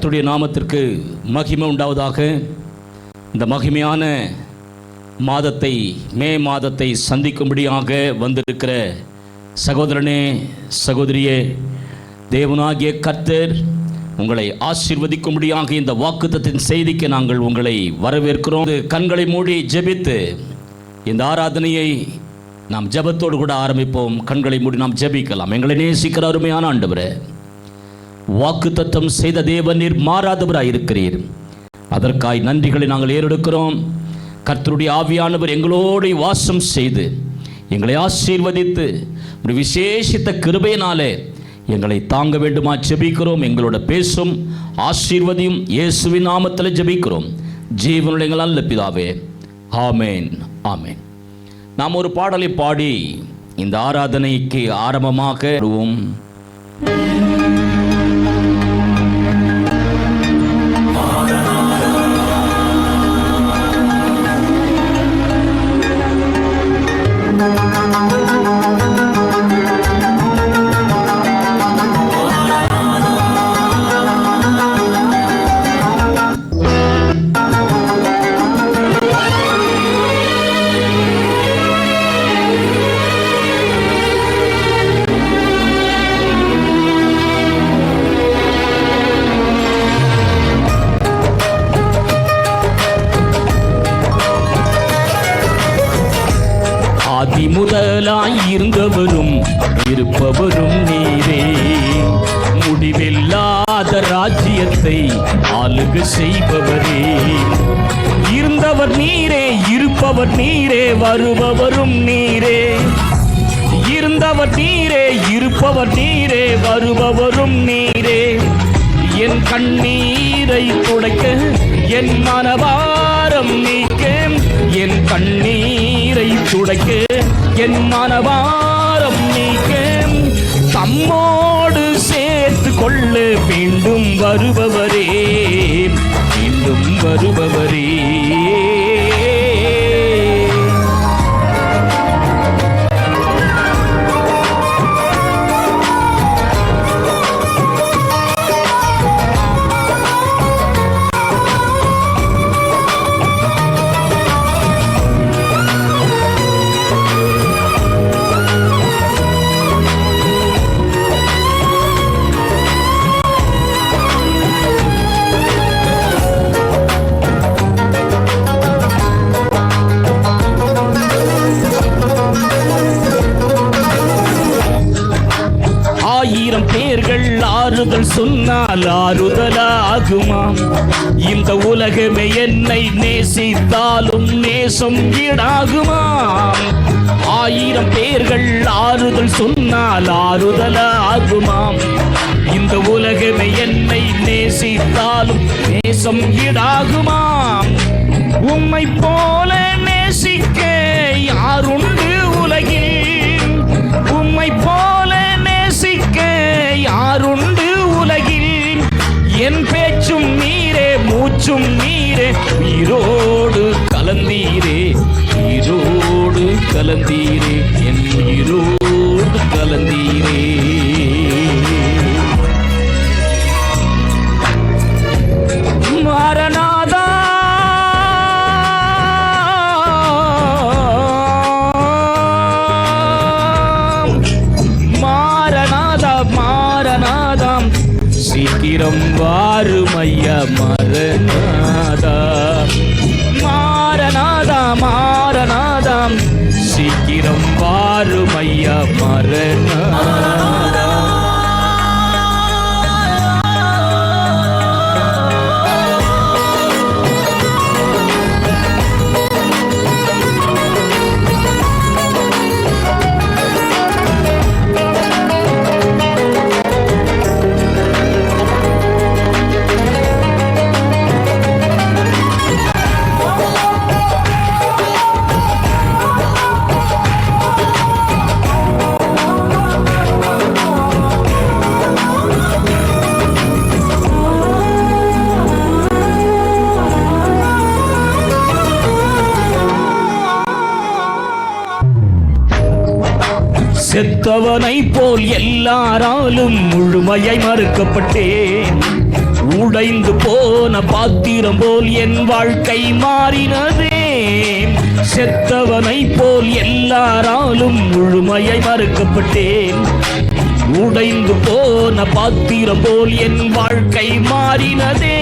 கர்த்தருடைய நாமத்திற்கு மகிமை உண்டாவதாக. இந்த மகிமையான மாதத்தை, மே மாதத்தை சந்திக்கும்படியாக வந்திருக்கிற சகோதரனே, சகோதரியே, தேவனாகிய கர்த்தர் உங்களை ஆசீர்வதிக்கும்படியாக இந்த வாக்குத்தத்தின் செய்திக்கு நாங்கள் உங்களை வரவேற்கிறோம். கண்களை மூடி ஜெபித்து இந்த ஆராதனையை நாம் ஜெபத்தோடு கூட ஆரம்பிப்போம். கண்களை மூடி நாம் ஜெபிக்கலாம். எங்களை நேசிக்கிற அருமையான ஆண்டவரே, வாக்குத்தத்தம் செய்த தேவன் நீர் மாறாதவராய் இருக்கிறீர். அதற்காய் நன்றிகளை நாங்கள் ஏறெடுக்கிறோம். கர்த்தருடைய ஆவியானவர் எங்களோடு வாசம் செய்து எங்களை ஆசீர்வதித்து ஒரு விசேஷித்த கிருபையினாலே எங்களை தாங்க வேண்டுமா ஜெபிக்கிறோம். எங்களோட பேசும் ஆசீர்வதியும் இயேசுவின் நாமத்தில் ஜெபிக்கிறோம் ஜீவனுடைய எங்கள் நல்ல பிதாவே, ஆமேன், ஆமேன். நாம் ஒரு பாடலை பாடி இந்த ஆராதனைக்கு ஆரம்பமாக வருவோம். முதலாய் இருந்தவரும் இருப்பவரும் நீரே, முடிவில்லாத ராஜ்யத்தை ஆளுகை செய்பவரே. இருந்தவர் நீரே, இருப்பவர் நீரே, வருபவரும் நீரே. இருந்தவர் நீரே, இருப்பவர் நீரே, வருபவரும் நீரே. என் கண்ணீரை துடைக்க, என் மனபாரம் நீக்க, என் கண்ணீரை துடைக்க, என் மனபாரம் நீக்க, தம்மோடு சேர்த்து கொள்ள மீண்டும் வருபவரே, மீண்டும் வருபவரே. ஆறுதல் சொன்னால் ஆறுதலாகுமாம். இந்த உலகமே என்னை நேசித்தாலும் நேசம் ஈடாகுமாம். 1000 பேர்கள் ஆறுதல் சொன்னால் ஆறுதலாகுமாம். இந்த உலகமே என்னை நேசித்தாலும் நேசம் ஈடாகுமாம். உம்மை போல நேசிக்க யாருண்டு உலகில்? உம்மை போல நேசிக்க யாருண்டு உலகில்? என் பேச்சும் நீரே, மூச்சும் நீரே, உயிரோடு கலந்தீரே, உயிரோடு கலந்தீரே, என் உயிரோடு கலந்தீரே. மாரநாதா, மாரநாதா, மாரநாதாம், சீக்கிரம் வாருமையா மரநாதா. மாரநாதா, மாரநாதாம், சீக்கிரம் வாருமையா மரநாதா. செத்தவனை போல் எல்லாராலும் முழுமையை மறுக்கப்பட்டேன். உடைந்து போன பாத்திரம் போல் என் வாழ்க்கை மாறினதே. செத்தவனை போல் எல்லாராலும் முழுமையை மறுக்கப்பட்டேன். உடைந்து போன பாத்திரம் போல் என் வாழ்க்கை மாறினதே.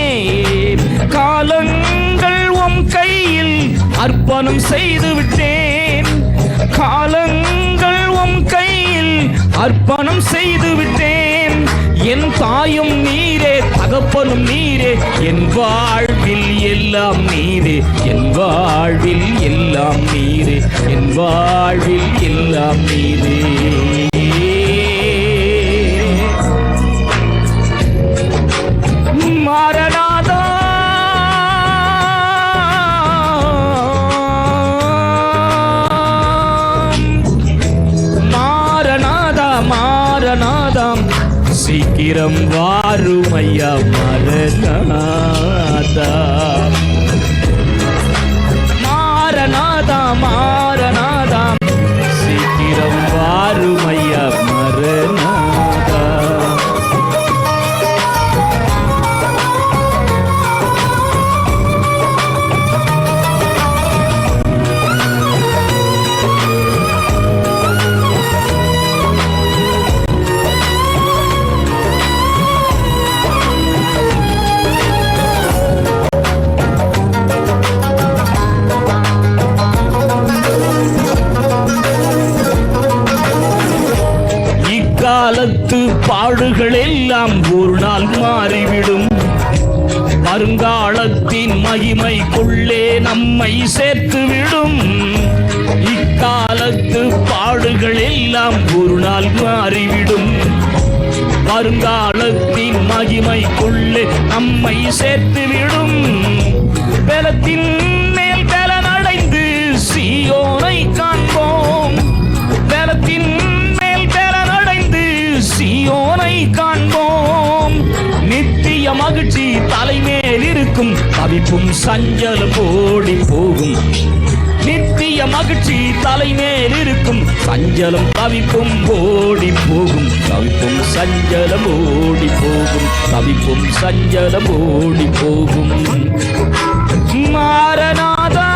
காலங்கள் உம் கையில் அர்ப்பணம் செய்து விட்டேன். காலங்கள் உம் கையில் அர்ப்பணம் செய்து விட்டேன். என் தாயும் நீரே, தகப்பனும் நீரே, என் வாழ்வில் எல்லாம் நீரே, என் வாழ்வில் எல்லாம் நீரே, என் வாழ்வில் எல்லாம் நீரே. மாரநாதா, மாரநாதா, மாரநாதா, சீக்கிரம் வாரும் ஐயா மாரநாதா. மாரநாதா, மாரநாதா, சீக்கிரம் வாரும் ஐயா மாரநாதா. காலத்து பாடுகள் எல்லாம் ஒரு நாள் மாறிவிடும். வருங்காலத்தின் மகிமைக்குள்ளே நம்மை சேர்த்துவிடும். இக்காலத்து பாடுகள் எல்லாம் ஒரு நாள் மாறிவிடும். வருங்காலத்தின் மகிமைக்குள்ளே நம்மை சேர்த்துவிடும். பலத்தின் மேல் பலனடைந்து சீயோனை காண்போம். பலத்தின் சீயோனை காண்போம். நித்திய மகிழ்ச்சி தலைமேல் இருக்கும். தவிப்பும் சஞ்சலம் ஓடி போகும். நித்திய மகிழ்ச்சி தலைமேல் இருக்கும். சஞ்சலம் தவிப்பும் ஓடி போகும். தவிப்பும் சஞ்சலம் ஓடி போகும். தவிப்பும் சஞ்சலம் ஓடி போகும். மாரநாதா,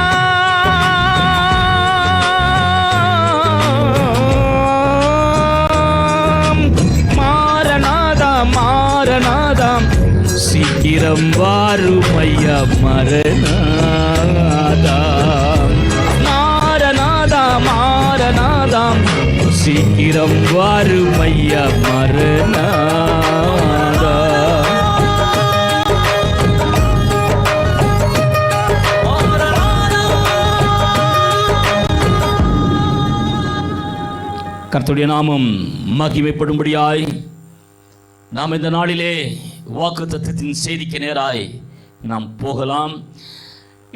மாரநாதா, சீக்கிரம் வாரும் ஐயா மாரநாதா. மாரநாதா, மாரநாதா, சீக்கிரம் வாரும் ஐயா மாரநாதா. கர்த்தருடைய நாமம் மகிமைப்படும்படியாய் நாம் இந்த நாளிலே வாக்குத்தத்தத்தின் செய்திக்கு நேராய் நாம் போகலாம்.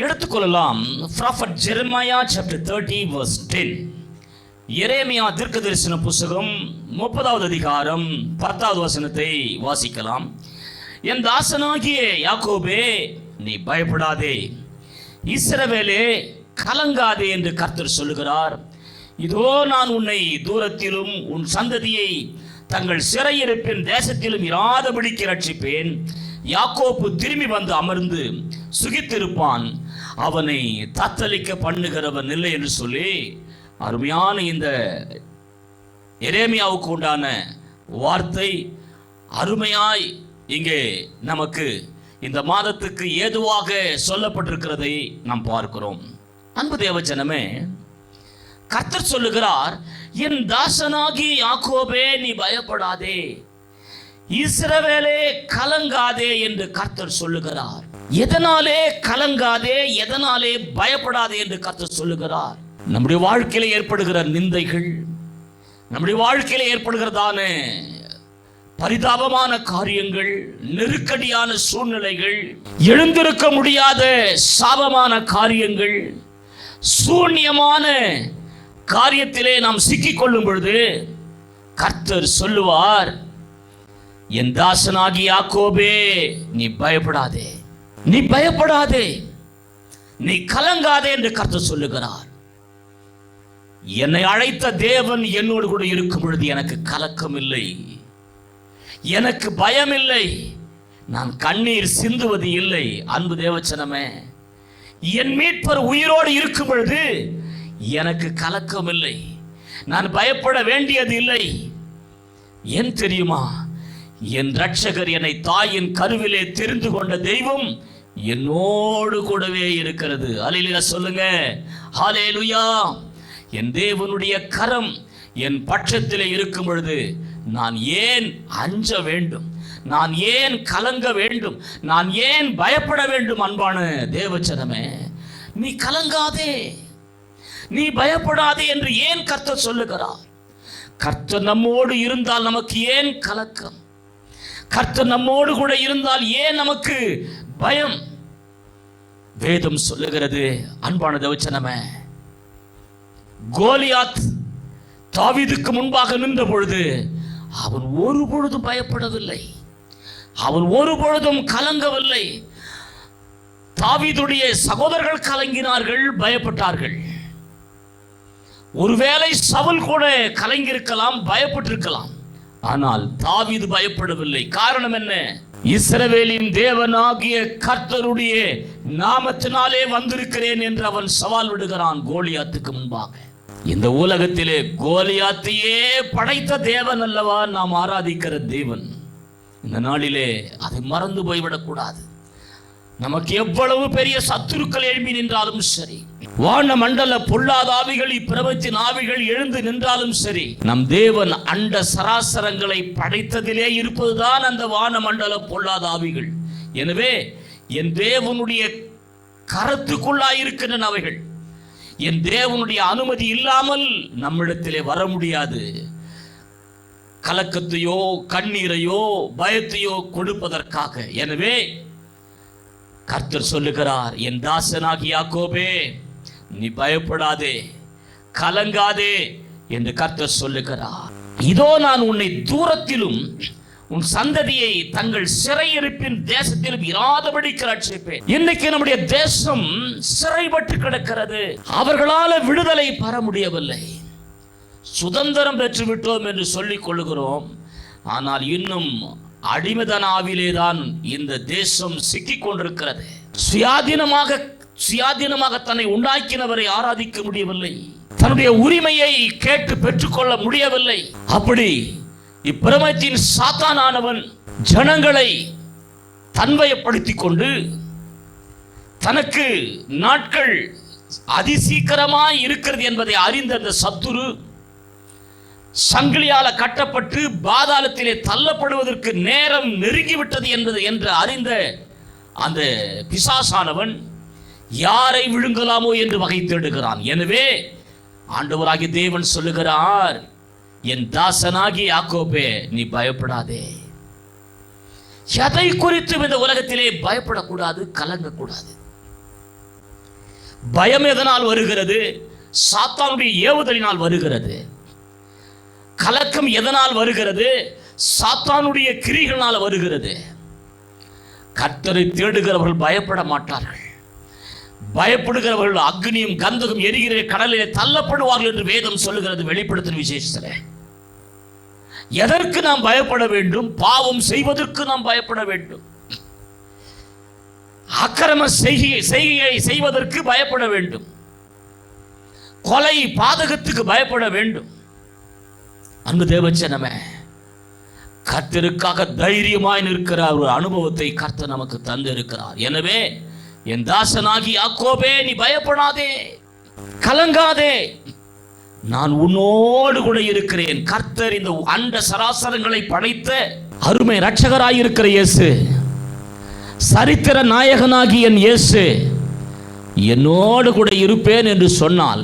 எடுத்துக்கொள்ளலாம். Prophet Jeremiah chapter 30 verse 10. எரேமியா தீர்க்கதரிசன புத்தகம் 30வது அதிகாரம் 10வது வசனத்தை வாசிக்கலாம். என் தாசனாகிய யாக்கோபே, நீ பயப்படாதே, இஸ்ரவேலே கலங்காதே என்று கர்த்தர் சொல்லுகிறார். இதோ நான் உன்னை தூரத்திலும் உன் சந்ததியை தங்கள் சிறையிருப்பின் தேசத்திலும் இராதபடிக்கு ரட்சிப்பேன். யாக்கோப்பு திரும்பி வந்து அமர்ந்து சுகித்திருப்பான், அவனை தத்தளிக்க பண்ணுகிறவன் இல்லை என்று சொல்லி அருமையான இந்த எரேமியாவுக்கு உண்டான வார்த்தை அருமையாய் இங்கே நமக்கு இந்த மாதத்துக்கு ஏதுவாக சொல்லப்பட்டிருக்கிறதை நாம் பார்க்கிறோம். அன்பு தேவஜனமே, கர்த்தர் சொல்லுகிறார், என் தாசனாகி யாக்கோபே, நீ பயப்படாதே, இஸ்ரவேலே கலங்காதே என்று கர்த்தர் சொல்லுகிறார். எதனாலே கலங்காதே, எதனாலே பயப்படாதே என்று கர்த்தர் சொல்லுகிறார்? நம்முடைய வாழ்க்கையில ஏற்படுகிற நிந்தைகள், நம்முடைய வாழ்க்கையில ஏற்படுகிறதான பரிதாபமான காரியங்கள், நெருக்கடியான சூழ்நிலைகள், எழுந்திருக்க முடியாத சாபமான காரியங்கள், சூன்யமான காரியத்திலே நாம் சிக்கிக் கொள்ளும் பொழுது கர்த்தர் சொல்லுவார், என் தாசனாகி யாக்கோபே, நீ பயப்படாதே, நீ பயப்படாதே, நீ கலங்காதே என்று கர்த்தர் சொல்லுகிறார். என்னை அழைத்த தேவன் என்னோடு கூட இருக்கும் பொழுது எனக்கு கலக்கம் இல்லை, எனக்கு பயம் இல்லை, நான் கண்ணீர் சிந்துவது இல்லை. அன்பு தேவச்சனமே, என் மீட்பர் உயிரோடு இருக்கும் பொழுது எனக்கு கலக்கம் இல்லை, நான் பயப்பட வேண்டியது இல்லை. ஏன் தெரியுமா? என் இரட்சகர் என்னை தாயின் கருவிலே தெரிந்து கொண்ட தெய்வம் என்னோடு கூடவே இருக்கிறது. அல்லேலூயா சொல்லுங்க, ஹல்லேலூயா. என் தேவனுடைய கரம் என் பட்சத்திலே இருக்கும் பொழுது நான் ஏன் அஞ்ச வேண்டும்? நான் ஏன் கலங்க வேண்டும்? நான் ஏன் பயப்பட வேண்டும்? அன்பான தேவச்சனமே, நீ கலங்காதே, நீ பயப்படாதே என்று ஏன் கர்த்தர் சொல்லுகிறார்? கர்த்தர் நம்மோடு இருந்தால் நமக்கு ஏன் கலக்கம்? கர்த்தர் நம்மோடு கூட இருந்தால் ஏன் நமக்கு பயம்? வேதம் சொல்லுகிறது, அன்பான தேவச்சனமே, கோலியாத் தாவீதுக்கு முன்பாக நின்ற பொழுது அவன் ஒரு பொழுதும் பயப்படவில்லை, அவன் ஒரு பொழுதும் கலங்கவில்லை. தாவீதுடைய சகோதரர்கள் கலங்கினார்கள், பயப்பட்டார்கள். ஒருவேளை சவுல் கூட கலங்கியிருக்கலாம், பயப்பட்டிருக்கலாம். ஆனால் தாவீது பயப்படவில்லை. காரணம் என்ன? இஸ்ரவேலின் தேவனாகிய கர்த்தருடைய நாமத்தினாலே வந்திருக்கிறேன் என்று அவன் சவால் விடுகிறான் கோலியாத்துக்கு முன்பாக. இந்த உலகத்திலே கோலியாத்தையே படைத்த தேவன் அல்லவா நாம் ஆராதிக்கிற தேவன். இந்த நாளிலே அதை மறந்து போய்விடக்கூடாது. நமக்கு எவ்வளவு பெரிய சத்துருக்கள் எழுப்பி நின்றாலும் சரி, வான மண்டல பொல்லாத ஆவிகள், இப்பிரபத்தின் ஆவிகள் எழுந்து நின்றாலும் சரி, நம் தேவன் அண்ட சராசரங்களை படைத்ததிலே இருப்பதுதான் அந்த வான மண்டல பொல்லாத ஆவிகள். எனவே என் தேவனுடைய கரத்துக்குள்ளாயிருக்கின்றன அவைகள். என் தேவனுடைய அனுமதி இல்லாமல் நம்மிடத்திலே வர முடியாது. கலக்கத்தையோ கண்ணீரையோ பயத்தையோ கொடுப்பதற்காக. எனவே கர்த்தர் சொல்லுகிறார், என் தாசனாகி யாக்கோபே, நீ பயப்படாதே, கலங்காதே என்று கர்த்தர் சொல்லுகிறார். இதோ நான் உன்னை தூரத்திலும் உன் சந்ததியை தங்கள் சிறையிருப்பின் தேசத்திலும் இராதபடிக்கு ரட்சிப்பேன். இன்னைக்கு நம்முடைய தேசம் சிறைப்பட்டு கிடக்கிறது. அவர்களால் விடுதலை பெற முடியவில்லை. சுதந்திரம் பெற்று விட்டோம் என்று சொல்லிக் கொள்கிறோம். ஆனால் இன்னும் அடிமைதனாவிலேதான் இந்த தேசம் சிக்கிக் கொண்டிருக்கிறது. சுயாதீனமாக தன்னை உண்டாக்கினவரை ஆராதிக்க முடியவில்லை. தன்னுடைய உரிமையை கேட்டு பெற்றுக்கொள்ள முடியவில்லை. அப்படி இப்பிரமத்தின் சாத்தானானவன் ஜனங்களை தன்வயப்படுத்திக் கொண்டு தனக்கு நாட்கள் அதிசீக்கிரமாய் இருக்கிறது என்பதை அறிந்த அந்த சத்துரு சங்கிலியால கட்டப்பட்டு பாதாளத்திலே தள்ளப்படுவதற்கு நேரம் நெருங்கிவிட்டது என்று அறிந்த அந்த பிசாசானவன் யாரை விழுங்கலாமோ என்று வகை தேடுகிறான். எனவே ஆண்டவராகிய தேவன் சொல்லுகிறார், என் தாசனாகி யாக்கோபே, நீ பயப்படாதே. எதை குறித்து இந்த உலகத்திலே பயப்படக்கூடாது, கலங்கக்கூடாது. பயம் எதனால் வருகிறது? சாத்தானுடைய ஏவுதலினால் வருகிறது. கலக்கம் எதனால் வருகிறது? சாத்தானுடைய கிரிகளால் வருகிறது. கர்த்தரை தேடுகிறவர்கள் பயப்பட மாட்டார்கள். பயப்படுகிறவர்கள் அக்னியும் கந்தகம் எரிகிற கடலிலே தள்ளப்படுவார்கள் என்று வேதம் சொல்லுகிறது. வெளிப்படுத்தும் விசேஷத்தில் எதற்கு நாம் பயப்பட வேண்டும்? பாவம் செய்வதற்கு நாம் பயப்பட வேண்டும். அக்கிரம செய்கையை செய்வதற்கு பயப்பட வேண்டும். கொலை பாதகத்துக்கு பயப்பட வேண்டும். அன்பு தேவச்சனமே, கர்த்தருக்காக தைரியமாய் நிற்கிற ஒரு அனுபவத்தை கர்த்தர் நமக்கு தந்து இருக்கிறார். எனவே என் தாசனாகி யாக்கோபே, நீ பயப்படாதே, கலங்காதே, நான் உன்னோடு கூட இருக்கிறேன். கர்த்தர் இந்த அண்ட சராசரங்களை படைத்த அருமை இரட்சகராயிருக்கிற இயேசு, சரித்திர நாயகனாகி என் இயேசு என்னோடு கூட இருப்பேன் என்று சொன்னால்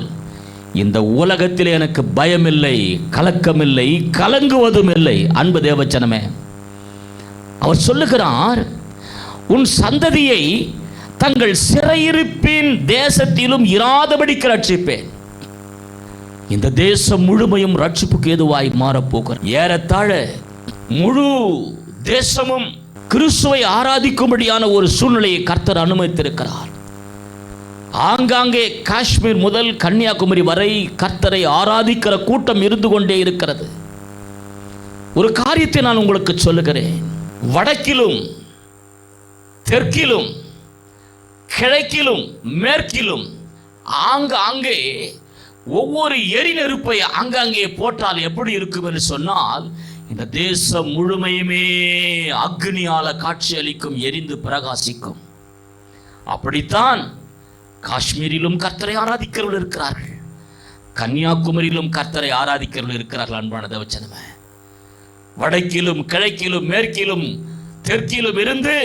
இந்த உலகத்தில் எனக்கு பயமில்லை, கலக்கமில்லை, கலங்குவதும் இல்லை. அன்பு தேவச்சனமே, அவர் சொல்லுகிறார், உன் சந்ததியை தங்கள் சிறையிருப்பின் தேசத்திலும் இராதபடிக்கு ரட்சிப்பேன். இந்த தேசம் முழுமையும் ரட்சிப்புக்கு ஏதுவாய் மாறப்போகிறார். ஏறத்தாழ முழு தேசமும் கிறிஸ்துவை ஆராதிக்கும்படியான ஒரு சூழ்நிலையை கர்த்தர் அனுமதித்திருக்கிறார். ஆங்காங்கே காஷ்மீர் முதல் கன்னியாகுமரி வரை கர்த்தரை ஆராதிக்கிற கூட்டம் இருந்து கொண்டே இருக்கிறது. ஒரு காரியத்தை நான் உங்களுக்கு சொல்லுகிறேன். வடக்கிலும் தெற்கிலும் கிழக்கிலும் மேற்கிலும் ஆங்காங்கே ஒவ்வொரு எரிநெருப்பை அங்கங்கே போட்டால் எப்படி இருக்கும் என்று சொன்னால், இந்த தேசம் முழுமையுமே அக்னியால காட்சி அளிக்கும், எரிந்து பிரகாசிக்கும். அப்படித்தான் காஷ்மீரிலும் கர்த்தரை ஆராதிக்கிறவர்கள் இருக்கிறார்கள், கன்னியாகுமரியிலும் கர்த்தரை ஆராதிக்கிறவர்கள் இருக்கிறார்கள். அன்பான தேவச்சனமே, வடக்கிலும் கிழக்கிலும் மேற்கிலும் தெற்கிலும் இருந்து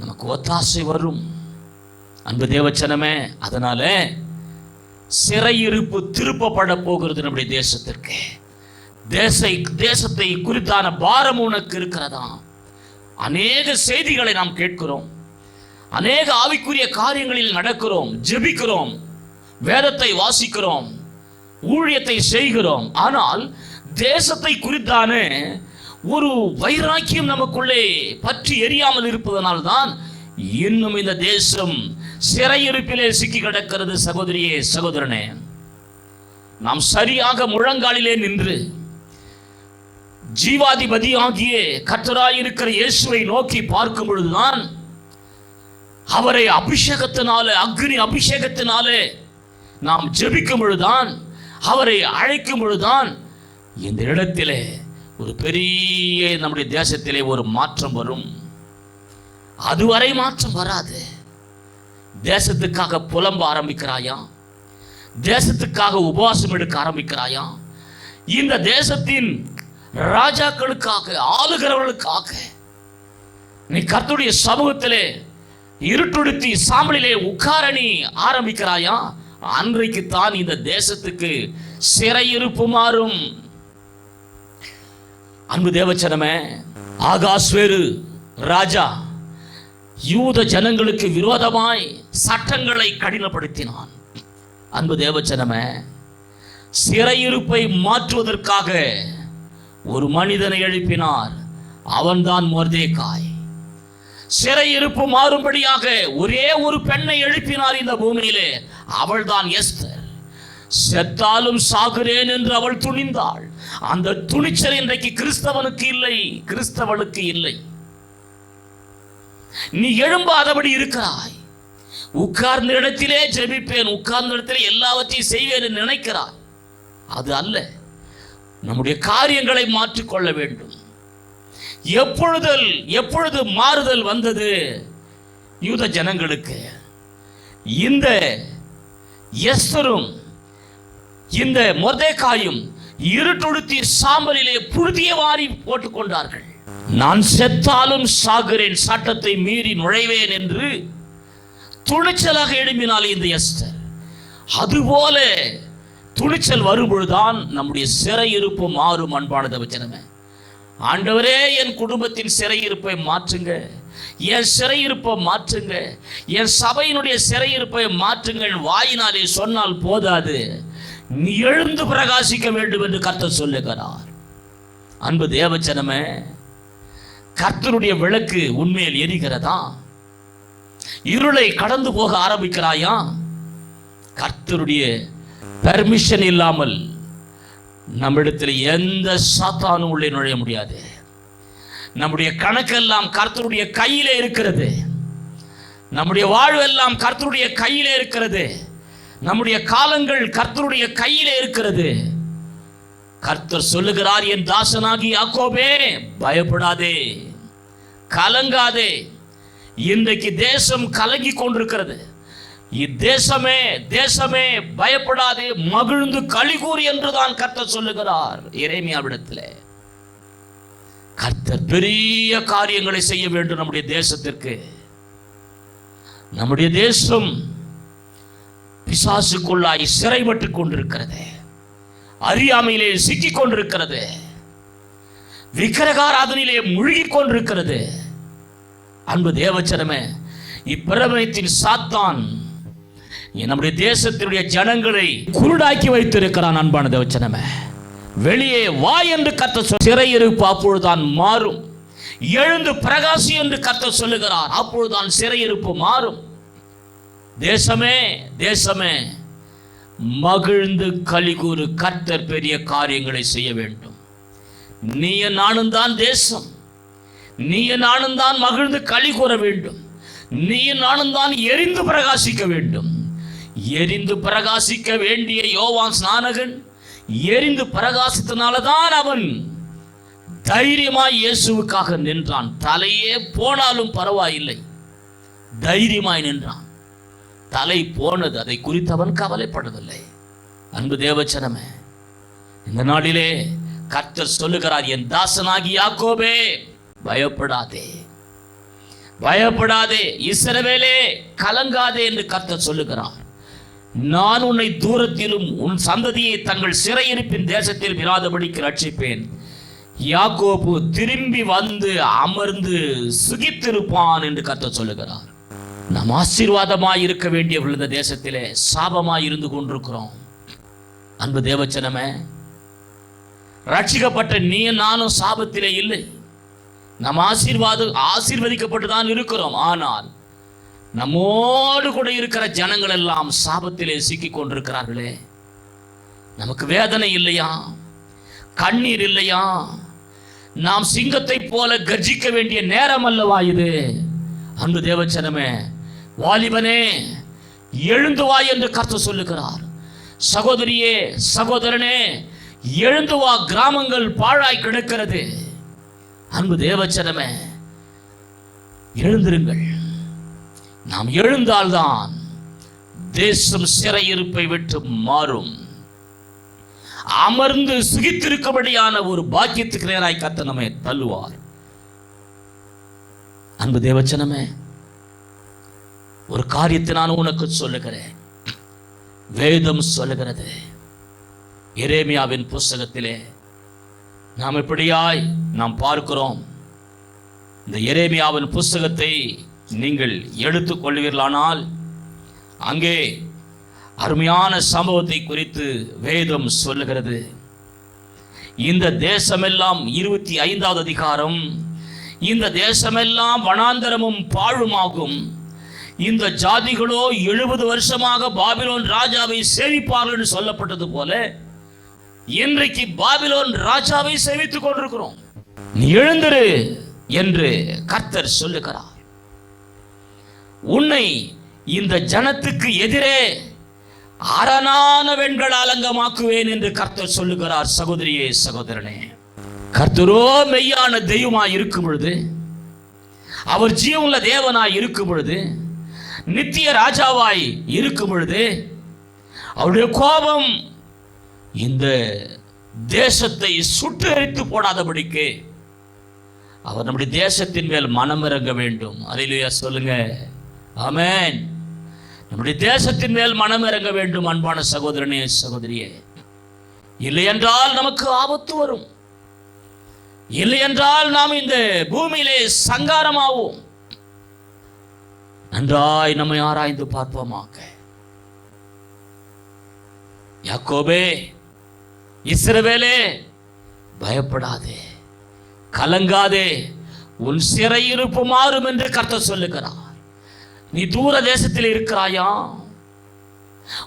நமக்கு ஒத்தாசை வரும். அன்பு தேவச்சனமே, அதனால சிறையிருப்பு திருப்பப்பட போகிறது நம்முடைய தேசத்திற்கு. தேசத்தை குறித்தான பாரம் உனக்கு இருக்கிறதா? அநேக செய்திகளை நாம் கேட்கிறோம், அநேக ஆவிக்குரிய காரியங்களில் நடக்கிறோம், ஜெபிக்கிறோம், வேதத்தை வாசிக்கிறோம், ஊழியத்தை செய்கிறோம். ஆனால் தேசத்தை குறித்தான ஒரு வைராக்கியம் நமக்குள்ளே பற்றி எரியாமல் இருப்பதனால்தான் இன்னும் இந்த தேசம் சிறையிருப்பிலே சிக்கி கிடக்கிறது. சகோதரியே, சகோதரனே, நாம் சரியாக முழங்காலிலே நின்று ஜீவாதிபதியாகிய கர்த்தராயிருக்கிற இயேசுவை நோக்கி பார்க்கும் பொழுதுதான், அவரை அபிஷேகத்தினாலே, அக்னி அபிஷேகத்தினாலே நாம் ஜெபிக்கும் பொழுதுதான், அவரை அழைக்கும் பொழுதுதான் இந்த இடத்திலே ஒரு பெரிய நம்முடைய தேசத்திலே ஒரு மாற்றம் வரும். அதுவரை மாற்றம் வராது. தேசத்துக்காக புலம்ப ஆரம்பிக்கிறாயா? தேசத்துக்காக உபவாசம் எடுக்க ஆரம்பிக்கிறாயா? இந்த தேசத்தின் ராஜாக்களுக்காக, ஆளுகிறவர்களுக்காக நீ கர்த்தருடைய சமூகத்திலே இருட்டுடுத்தி சாம்பலிலே உட்கார நீ ஆரம்பிக்கிறாயா? அன்றைக்கு தான் இந்த தேசத்துக்கு சிறையிருப்பு மாறும். அன்பு தேவச்சனமே, ஆகாஸ்வேரு ராஜா யூத ஜனங்களுக்கு விரோதமாய் சட்டங்களை கடினப்படுத்தினான். அன்பு தேவச்சனமே, சிறையிருப்பை மாற்றுவதற்காக ஒரு மனிதனை எழுப்பினார். அவன்தான் மொர்தெகாய். சிறையிருப்பு மாறும்படியாக ஒரே ஒரு பெண்ணை எழுப்பினார் இந்த பூமியிலே. அவள்தான் எஸ்தர். செத்தாலும் சாகுறேன் என்று அவள் துணிந்தாள். அந்த துணிச்சல் இன்றைக்கு கிறிஸ்தவனுக்கு இல்லை, கிறிஸ்தவனுக்கு இல்லை. நீ எழும்பாதபடி இருக்கிறாய். உட்கார்ந்த இடத்திலே ஜெபிப்பேன், உட்கார்ந்த இடத்திலே எல்லாவற்றையும் செய்வேன் என்று நினைக்கிறாய். அது அல்ல. நம்முடைய காரியங்களை மாற்றிக்கொள்ள வேண்டும். எப்பொழுது மாறுதல் வந்தது யூத ஜனங்களுக்கு? இந்த எஸ்தரும் இந்த மொர்தெகாயும் இருட்டுடுத்தி சாம்பலிலே புழுதிய வாரி போட்டுக் கொண்டார்கள். நான் செத்தாலும் சாகிறேன், சட்டத்தை மீறி நுழைவேன் என்று துணிச்சலாக எழுப்பினாள் இந்த எஸ்தர். அதுபோல துணிச்சல் வரும்பொழுதுதான் நம்முடைய சிறையிருப்பு மாறும். அன்பான தேவஜனமே, ஆண்டவரே என் குடும்பத்தின் சிறையிருப்பை மாற்றுங்க, என் சிறையிருப்பை மாற்றுங்க, என் சபையினுடைய சிறையிருப்பை மாற்றுங்கள் வாயினாலே சொன்னால் போதாது, நீ எழுந்து பிரகாசிக்க வேண்டும் என்று கர்த்தர் சொல்லுகிறார். அன்பு தேவஜனமே, கர்த்தருடைய விளக்கு உண்மையில் எரிகிறதா? இருளை கடந்து போக ஆரம்பிக்கிறாயா? கர்த்தருடைய பெர்மிஷன் இல்லாமல் நம்மிடத்தில் எந்த சாத்தானும் உள்ளே நுழைய முடியாது. நம்முடைய கணக்கெல்லாம் கர்த்தருடைய கையிலே இருக்கிறது. நம்முடைய வாழ்வெல்லாம் கர்த்தருடைய கையிலே இருக்கிறது. நம்முடைய காலங்கள் கர்த்தருடைய கையிலே இருக்கிறது. கர்த்தர் சொல்லுகிறார், என் தாசனாகி யாக்கோபே பயப்படாதே, கலங்காதே. இன்றைக்கு தேசம் கலங்கி கொண்டிருக்கிறது. இத்தேசமே தேசமே பயப்படாதே, மகிழ்ந்து களிகூர் என்றுதான் கர்த்தர் சொல்லுகிறார் எரேமியாவிடத்திலே. கர்த்தர் பெரிய காரியங்களை செய்ய வேண்டும் நம்முடைய தேசத்திற்கு. நம்முடைய தேசம் பிசாசுக்குள்ளாய் சிறைப்பட்டு கொண்டிருக்கிறது, அறியாமையிலே சிக்கிக் கொண்டிருக்கிறது, விக்கிரகாராதனையிலே மூழ்கி கொண்டிருக்கிறது. அன்பு தேவச்சனமே, இப்பிரபஞ்சத்தின் சாத்தான் நம்முடைய தேசத்தினுடைய ஜனங்களை குருடாக்கி வைத்திருக்கிறான். அன்பான தேவச்சனமே, வெளியே வா என்று கர்த்தர் சிறையிருப்பு அப்பொழுதுதான் மாறும். எழுந்து பிரகாசி என்று கர்த்தர் சொல்லுகிறார், அப்பொழுதுதான் சிறையிருப்பு மாறும். தேசமே தேசமே மகிழ்ந்து கலிகூறு, கர்த்தர் பெரிய காரியங்களை செய்ய வேண்டும். நீ நானும் தான் தேசம், நீ நானும் தான் மகிழ்ந்து களி கூற வேண்டும். நீ நானும் தான் எரிந்து பிரகாசிக்க வேண்டும். எரிந்து பிரகாசிக்க வேண்டிய யோவான் ஸ்நானகன் எரிந்து பிரகாசித்தனால்தான் அவன் தைரியமாய் இயேசுவுக்காக நின்றான். தலையே போனாலும் பரவாயில்லை, தைரியமாய் நின்றான். தலை போனது, அதை குறித்து அவன் கவலைப்படவில்லை. அன்பு தேவச்சனமே, இந்த நாளிலே கர்த்தர் சொல்லுகிறார், என் தாசனாகி யாக்கோபே பயப்படாதே, பயப்படாதே, இஸ்ரவேலே கலங்காதே என்று கர்த்தர் சொல்லுகிறார். நான் உன்னை தூரத்திலும் உன் சந்ததியை தங்கள் சிறையிருப்பின் தேசத்தில் இராதபடிக்கு ரட்சிப்பேன். யாக்கோபு திரும்பி வந்து அமர்ந்து சுகித்திருப்பான் என்று கர்த்தர் சொல்லுகிறார். நாம் ஆசீர்வாதமாய் இருக்க வேண்டியவர்கள் இந்த தேசத்திலே சாபமாய் இருந்து கொண்டிருக்கிறோம். அன்பு தேவச்சனமே, ரட்சிக்கப்பட்ட நீ நானும் சாபத்திலே இல்லை. நாம் ஆசீர்வதிக்கப்பட்டு தான் இருக்கிறோம். ஆனால் நம்மோடு கூட இருக்கிற ஜனங்கள் எல்லாம் சாபத்திலே சிக்கிக் கொண்டிருக்கிறார்களே. நமக்கு வேதனை இல்லையா? கண்ணீர் இல்லையா? நாம் சிங்கத்தை போல கர்ஜிக்க வேண்டிய நேரம் அல்லவா இது? அன்பு தேவச்சனமே, வாலிபனே எழுந்து வா என்று கர்த்தர் சொல்லுகிறார். சகோதரியே, சகோதரனே எழுந்து வா, கிராமங்கள் பாழாய் கிடக்கிறது. அன்பு தேவச்சனமே, எழுந்திருங்கள். நாம் எழுந்தால்தான் தேசம் சிறையிருப்பை விட்டு மாறும். அமர்ந்து சுகித்திருக்கும்படியான ஒரு பாக்கியத்துக்கு நேராய் கர்த்தர் நம்மை தள்ளுவார். அன்பு தேவச்சனமே, ஒரு காரியத்தை நான் உனக்கு சொல்லுகிறேன். வேதம் சொல்லுகிறது, எரேமியாவின் புஸ்தகத்திலே நாம் எப்படியாய் நாம் பார்க்கிறோம். இந்த எரேமியாவின் புஸ்தகத்தை நீங்கள் எடுத்துக் கொள்வீர்களானால் அங்கே அருமையான சம்பவத்தை குறித்து வேதம் சொல்லுகிறது. இந்த தேசமெல்லாம் 25வது அதிகாரம், இந்த தேசமெல்லாம் வனாந்தரமும் பாழுமாகும். இந்த ஜாதிகளோ 70 வருஷமாக பாபிலோன் ராஜாவை சேவிப்பார்கள் என்று சொல்லப்பட்டது போல இன்றைக்கு பாபிலோன் ராஜாவை சேவித்துக் கொண்டிருக்கிறோம். நீ எழுந்திரு என்று கர்த்தர் சொல்லுகிறார். உன்னை இந்த ஜனத்துக்கு எதிரே அரணான வெண்கல அலங்கமாக்குவேன் என்று கர்த்தர் சொல்லுகிறார். சகோதரியே, சகோதரனே, கர்த்தரோ மெய்யான தெய்வமாய் இருக்கும் பொழுது, அவர் ஜீவனுள்ள தேவனாய் இருக்கும் பொழுது, நித்திய ராஜாவாய் இருக்கும் பொழுது, அவருடைய கோபம் இந்த தேசத்தை சுட்டெரித்து போடாதபடிக்கு அவர் நம்முடைய தேசத்தின் மேல் மனம் இறங்க வேண்டும். அல்லேலூயா சொல்லுங்க, ஆமென். நம்முடைய தேசத்தின் மேல் மனம் இறங்க வேண்டும். அன்பான சகோதரனே, சகோதரியே, இல்லை என்றால் நமக்கு ஆபத்து வரும். இல்லை என்றால் நாம் இந்த பூமியிலே சங்காரமாவோம். நன்றாய் நம்மை ஆராய்ந்து பார்ப்போமாக. யாக்கோபே, இஸ்ரவேலே பயப்படாதே, கலங்காதே, உன் சிறையிருப்பு மாறும் என்று கர்த்தர் சொல்லுகிறார். நீ தூர தேசத்தில் இருக்கிறாயா?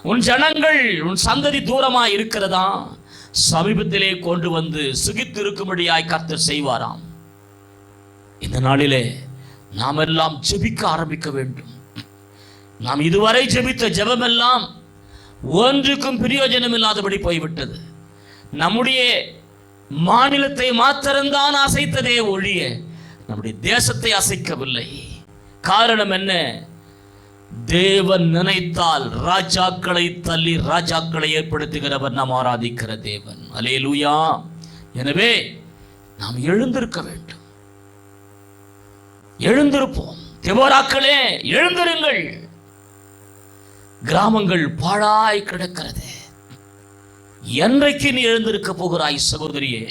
உன் ஜனங்கள், உன் சந்ததி தூரமாய் இருக்கிறதா? சமீபத்திலே கொண்டு வந்து சுகித்து இருக்கும்படியாய் கர்த்தர் செய்வாராம். இந்த நாளிலே நாம் எல்லாம் ஜெபிக்க ஆரம்பிக்க வேண்டும். நாம் இதுவரை ஜெபித்த ஜெபமெல்லாம் ஒன்றுக்கும் பிரயோஜனம் இல்லாதபடி போய்விட்டது. நம்முடைய மாநிலத்தை மாத்திரம்தான் அசைத்ததே ஒழிய நம்முடைய தேசத்தை அசைக்கவில்லை. காரணம் என்ன? தேவன் நினைத்தால் ராஜாக்களை தள்ளி ராஜாக்களை ஏற்படுத்துகிறவர் நாம் ஆராதிக்கிற தேவன். அல்லேலூயா. எனவே நாம் எழுந்திருக்க வேண்டும். எழுந்திருப்போம். தேவராக்களே, எழுந்திருங்கள். கிராமங்கள் பாழாய் கிடக்கிறது. என்றைக்கு நீ எழுந்திருக்க போகிறாய் சகோதரியே?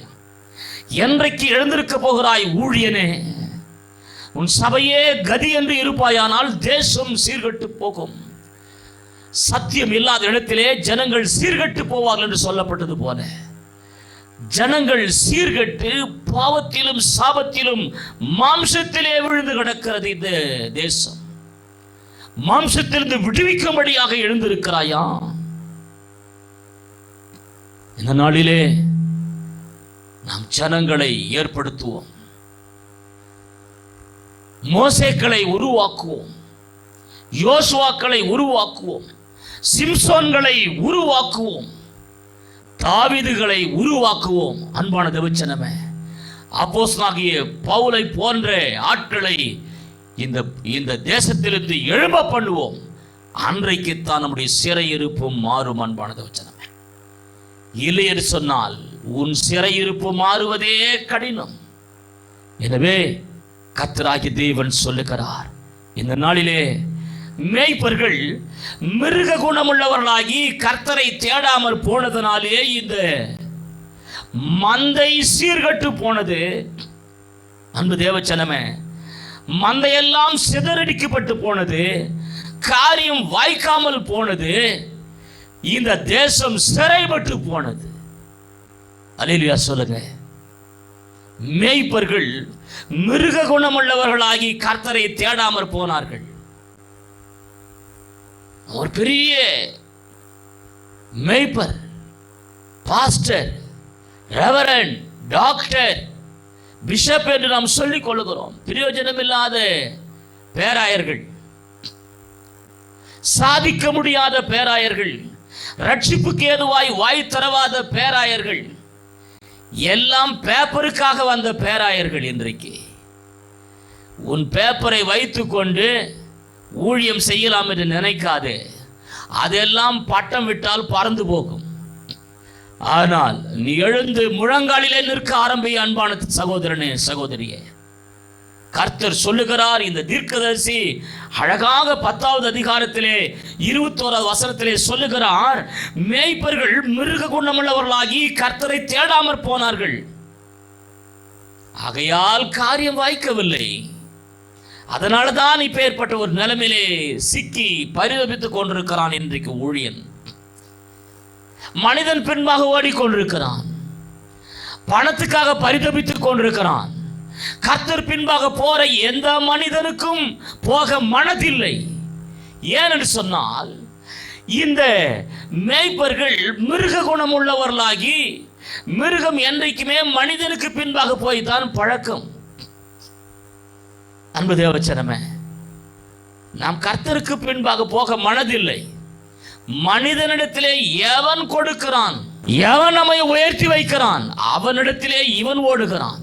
என்றைக்கு எழுந்திருக்க போகிறாய் ஊழியனே? உன் சபையே கதி என்று இருப்பாயானால் தேசம் சீர்கட்டு போகும். சத்தியம் இல்லாத இடத்திலே ஜனங்கள் சீர்கட்டு போவார்கள் என்று சொல்லப்பட்டது போல ஜனங்கள் சீர்கட்டு பாவத்திலும் சாபத்திலும் மாம்சத்திலே விழுந்து கிடக்கிறது இந்த தேசம். மாம்சத்திலிருந்து விடுவிக்கும்படியாக எழுந்திருக்கிறாயா? இந்த நாளிலே நாம் ஜனங்களை ஏற்படுத்துவோம், மோசேக்களை உருவாக்குவோம். யோசுவாக்களை உருவாக்குவோம், சிம்சோன்களை உருவாக்குவோம், தாவீதுகளை உருவாக்குவோம். அன்பான தேவச்சனமே, அப்போஸ்தலனாகிய பவுலை போன்ற ஆட்களை இந்த தேசத்திலிருந்து எழும்ப பண்ணுவோம். அன்றைக்குத்தான் நம்முடைய சிறையிருப்பும் மாறும். அன்பான தேவச்சனமே, இல்லை என்று சொன்னால் உன் சிறையிருப்பு மாறுவதே கடினம். எனவே கர்த்தராகிய தேவன் சொல்லுகிறார், இந்த நாளிலே மேய்ப்பர்கள் மிருக குணமுள்ளவர்களாகி கர்த்தரை தேடாமல் போனதனாலே இந்த மந்தை சீர்கட்டு போனது. அன்பு தேவச்சனமே, மந்தையெல்லாம் சிதறடிக்கப்பட்டு போனது, காரியம் வாய்க்காமல் போனது, இந்த தேசம் சிறைப்பட்டு போனது. அல்லேலூயா சொல்லுங்க. மேய்ப்பர்கள் மிருக குணமுள்ளவர்களாகி கர்த்தரை தேடாமற் போனார்கள். ஒரு பெரிய மேய்ப்பர், பாஸ்டர், ரெவரண்ட், டாக்டர், பிஷப் என்று நாம் சொல்லிக் கொள்கிறோம். பிரயோஜனமில்லாத பேராயர்கள், சாதிக்க முடியாத பேராயர்கள், ரட்சிப்புக்கு ஏதுவாய் வாய் தரவாத பேராயர்கள், எல்லாம் பேப்பருக்காக வந்த பேராயர்கள். இன்றைக்கு உன் பேப்பரை வைத்துக்கொண்டு ஊழியம் செய்யலாம் என்று நினைக்காதே. அதெல்லாம் பட்டம் விட்டால் பறந்து போகும். ஆனால் நீ எழுந்து முழங்காலிலே நிற்க ஆரம்பி. அன்பான சகோதரனே, சகோதரியே, கர்த்தர் சொல்லுகிறார். இந்த தீர்க்கதரிசி அழகாக 10வது அதிகாரத்திலே 21வது வசனத்திலே சொல்லுகிறார், மேய்ப்பர்கள் மிருக குணமுள்ளவர்களாகி கர்த்தரை தேடாமற் போனார்கள், ஆகையால் காரியம் வாய்க்கவில்லை. அதனால தான் இப்ப ஏற்பட்ட ஒரு நிலைமையிலே சிக்கி பரிதபித்துக் கொண்டிருக்கிறான் இன்றைக்கு ஊழியன். மனிதன் பின்பாக ஓடிக்கொண்டிருக்கிறான், பணத்துக்காக பரிதபித்துக் கொண்டிருக்கிறான். கர்த்தர் பின்பாக போற எந்த மனிதனுக்கும் போக மனதில்லை. ஏனென்று சொன்னால் இந்த மேய்ப்பர்கள் மிருக குணம் உள்ளவர்களாகி, மிருகம் என்றைக்குமே மனிதனுக்கு பின்பாக போய்தான் பழக்கம். அன்பு தேவச்சனமே, நாம் கர்த்தருக்கு பின்பாக போக மனதில்லை. மனிதனிடத்திலே எவன் கொடுக்கிறான், எவன் நம்மை உயர்த்தி வைக்கிறான், அவனிடத்திலே இவன் ஓடுகிறான்.